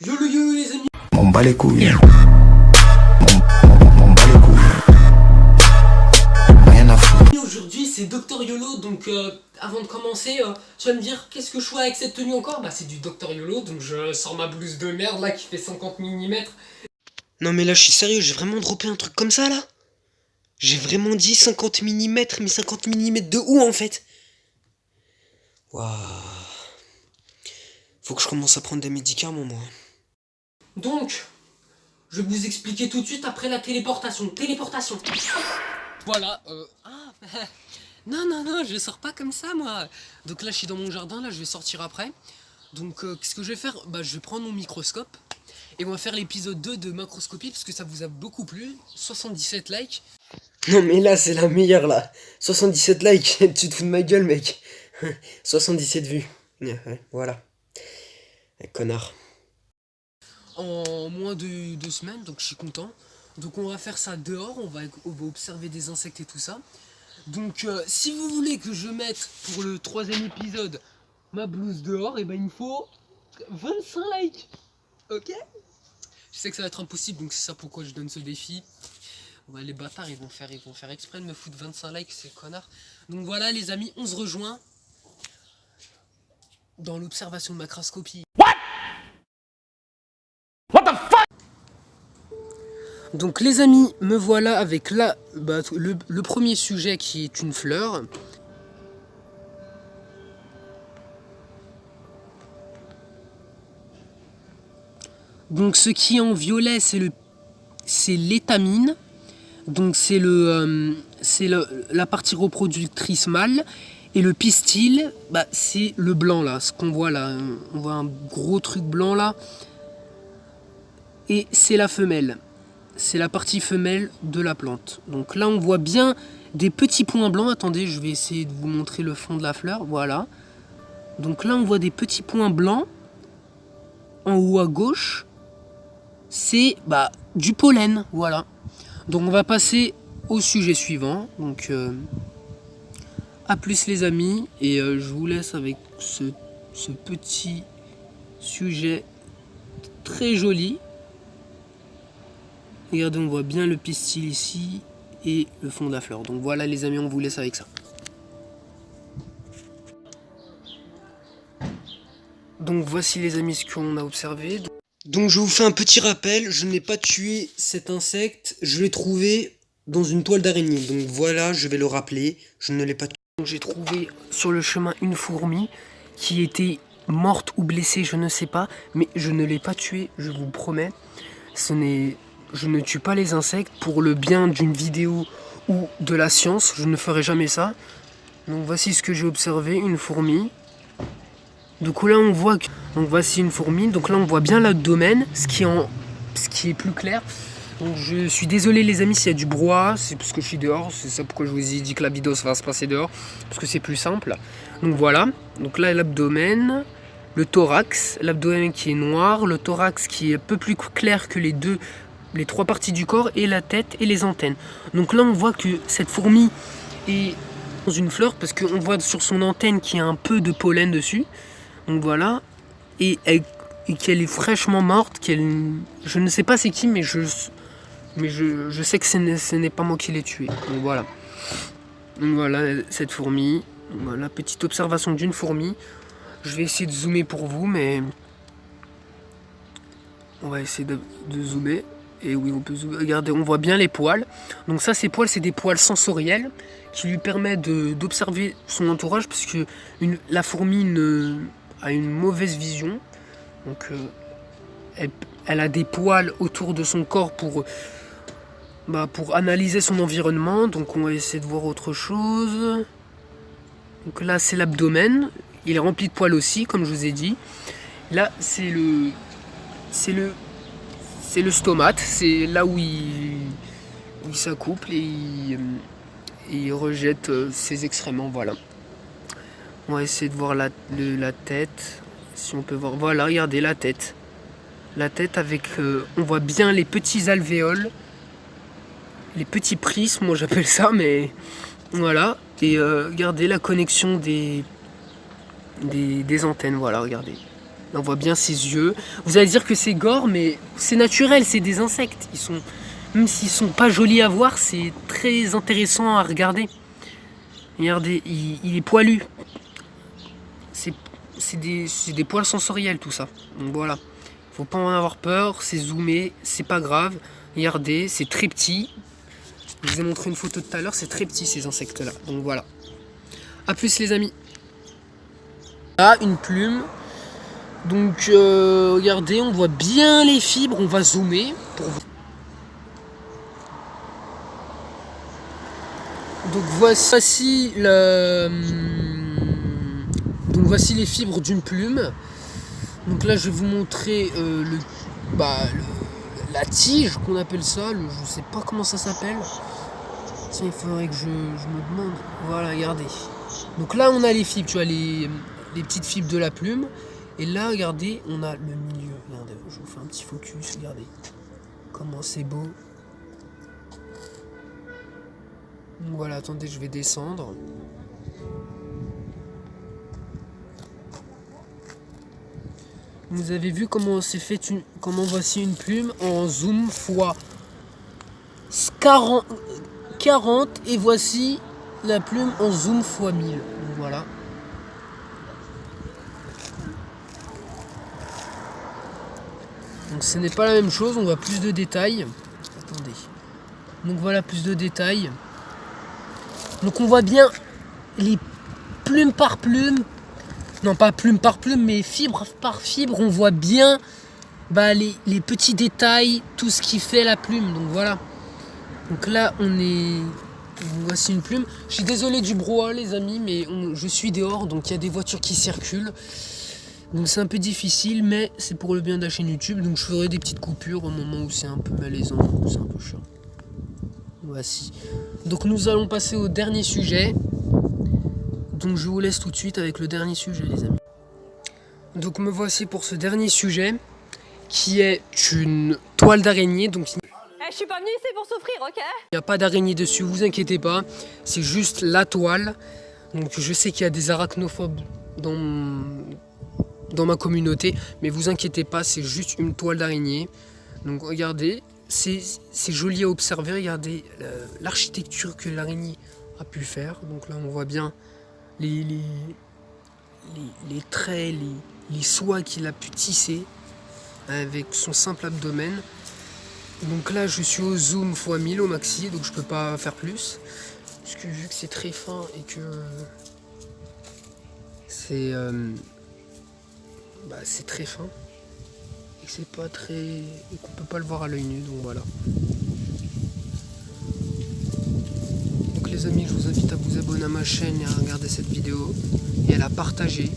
Yo les amis. M'en bat les couilles. M'en bat les couilles. Rien à foutre. Aujourd'hui c'est Dr YOLO, donc avant de commencer, tu vas me dire qu'est-ce que je fais avec cette tenue encore. Bah c'est du Dr YOLO, donc je sors ma blouse de merde là qui fait 50 mm. Non mais là je suis sérieux, j'ai vraiment droppé un truc comme ça là. J'ai vraiment dit 50 mm, mais 50 mm de où en fait? Waouh. Faut que je commence à prendre des médicaments moi. Donc, je vais vous expliquer tout de suite après la téléportation. Téléportation. Voilà. Non, je sors pas comme ça moi. Donc là je suis dans mon jardin, là je vais sortir après. Donc qu'est-ce que je vais faire? Bah je vais prendre mon microscope. Et on va faire l'épisode 2 de Macroscopie parce que ça vous a beaucoup plu. 77 likes. Non mais là c'est la meilleure là. 77 likes, tu te fous de ma gueule mec. 77 vues. Ouais, voilà. Connard. En moins de 2 semaines, donc je suis content. Donc on va faire ça dehors, on va observer des insectes et tout ça. Donc si vous voulez que je mette pour le 3e épisode ma blouse dehors, et ben il me faut 25 likes. Ok? Je sais que ça va être impossible, donc c'est ça pourquoi je donne ce défi. Ouais, les bâtards ils vont faire exprès de me foutre 25 likes, ces connards. Donc voilà les amis, on se rejoint dans l'observation de macroscopie. Donc les amis, me voilà avec le premier sujet qui est une fleur. Donc ce qui est en violet, c'est l'étamine. Donc c'est la partie reproductrice mâle. Et le pistil, bah, c'est le blanc là, ce qu'on voit là. On voit un gros truc blanc là. Et c'est la femelle. C'est la partie femelle de la plante. Donc là on voit bien des petits points blancs. Attendez, je vais essayer de vous montrer le fond de la fleur. Voilà. Donc là on voit des petits points blancs. En haut à gauche, c'est du pollen. Voilà. Donc on va passer au sujet suivant. Donc à plus les amis. Et je vous laisse avec ce petit sujet très joli. Regardez, on voit bien le pistil ici et le fond de la fleur. Donc voilà les amis, on vous laisse avec ça. Donc voici les amis ce qu'on a observé. Donc je vous fais un petit rappel, je n'ai pas tué cet insecte, je l'ai trouvé dans une toile d'araignée. Donc voilà, je vais le rappeler, je ne l'ai pas tué. Donc j'ai trouvé sur le chemin une fourmi qui était morte ou blessée, je ne sais pas. Mais je ne l'ai pas tuée, je vous promets. Je ne tue pas les insectes pour le bien d'une vidéo ou de la science, je ne ferai jamais ça. Donc voici ce que j'ai observé, une fourmi. Donc là on voit que... Donc voici une fourmi, donc là on voit bien l'abdomen, ce qui est plus clair. Donc je suis désolé les amis s'il y a du brouhaha, c'est parce que je suis dehors, c'est ça pourquoi je vous ai dit que la vidéo va se passer dehors, parce que c'est plus simple. Donc voilà, donc là l'abdomen, le thorax, l'abdomen qui est noir, le thorax qui est un peu plus clair que les 3 parties du corps, et la tête et les antennes. Donc là on voit que cette fourmi est dans une fleur parce qu'on voit sur son antenne qu'il y a un peu de pollen dessus. Donc voilà, et qu'elle est fraîchement morte, je ne sais pas c'est qui, mais je sais que ce n'est pas moi qui l'ai tuée. Donc voilà cette fourmi. Voilà, petite observation d'une fourmi. Je vais essayer de zoomer pour vous, mais on va essayer de zoomer. Et oui, on peut zoomer. Regardez, on voit bien les poils. Donc ça, ces poils, c'est des poils sensoriels qui lui permettent d'observer son entourage, parce que la fourmi a une mauvaise vision. Donc elle a des poils autour de son corps pour analyser son environnement. Donc on va essayer de voir autre chose. Donc là c'est l'abdomen, il est rempli de poils aussi comme je vous ai dit. Là c'est le stomate, c'est là où il s'accouple et il rejette ses excréments. Voilà. On va essayer de voir la tête, si on peut voir. Voilà, regardez la tête. La tête avec, on voit bien les petits alvéoles, les petits prismes, moi j'appelle ça, mais voilà. Et regardez la connexion des antennes, voilà, regardez. Là, on voit bien ses yeux. Vous allez dire que c'est gore, mais c'est naturel, c'est des insectes. Même s'ils sont pas jolis à voir, c'est très intéressant à regarder. Regardez, il est poilu. C'est des poils sensoriels tout ça. Donc voilà. Faut pas en avoir peur, c'est zoomé, c'est pas grave. Regardez, c'est très petit. Je vous ai montré une photo tout à l'heure, c'est très petit ces insectes là. Donc voilà. A plus les amis. Là, une plume. Donc regardez, on voit bien les fibres, on va zoomer pour voir. Donc voici les fibres d'une plume. Donc là je vais vous montrer la tige qu'on appelle ça, je sais pas comment ça s'appelle. Tiens, il faudrait que je me demande. Voilà, regardez. Donc là on a les fibres, tu vois, les petites fibres de la plume. Et là regardez, on a le milieu. Regardez, je vous fais un petit focus, regardez. Comment c'est beau. Donc voilà, attendez, je vais descendre. Vous avez vu comment c'est fait comment voici une plume en zoom fois 40 et voici la plume en zoom fois 1000. Donc voilà. Donc ce n'est pas la même chose, on voit plus de détails. Attendez. Donc voilà, plus de détails. Donc on voit bien les plumes par plume. Non, pas plume par plume, mais fibre par fibre. On voit bien les petits détails, tout ce qui fait la plume. Donc voilà. Donc là, voici une plume. Je suis désolé du brouhaha, les amis, mais je suis dehors, donc il y a des voitures qui circulent. Donc c'est un peu difficile, mais c'est pour le bien de la chaîne YouTube. Donc je ferai des petites coupures au moment où c'est un peu malaisant, c'est un peu chiant. Voici. Donc nous allons passer au dernier sujet. Donc je vous laisse tout de suite avec le dernier sujet, les amis. Donc me voici pour ce dernier sujet, qui est une toile d'araignée. Donc je suis pas venue ici pour souffrir, ok? il n'y a pas d'araignée dessus, vous inquiétez pas. C'est juste la toile. Donc je sais qu'il y a des arachnophobes dans ma communauté, mais vous inquiétez pas, c'est juste une toile d'araignée. Donc regardez, c'est joli à observer. Regardez l'architecture que l'araignée a pu faire. Donc là on voit bien les traits, les soies qu'il a pu tisser avec son simple abdomen. Donc là je suis au zoom x 1000 au maxi, donc je peux pas faire plus. Parce que vu que c'est très fin et que c'est très fin et que c'est pas très. Et qu'on peut pas le voir à l'œil nu, donc voilà. Donc les amis, je vous invite à vous abonner à ma chaîne et à regarder cette vidéo et à la partager.